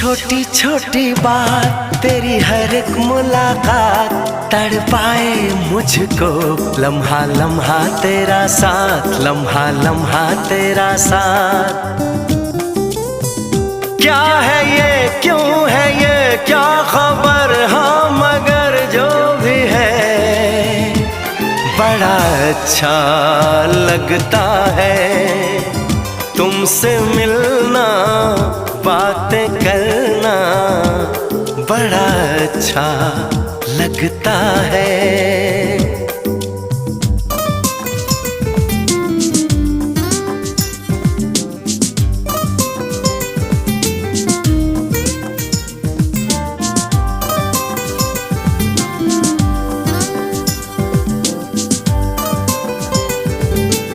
छोटी छोटी बात तेरी हर एक मुलाकात तड़पाए मुझको। लम्हा लम्हा तेरा साथ, लम्हा लम्हा तेरा साथ। क्या है ये, क्यों है ये, क्या खबर, हाँ मगर जो भी है बड़ा अच्छा लगता है तुमसे मिलना, बातें करना बड़ा अच्छा लगता है।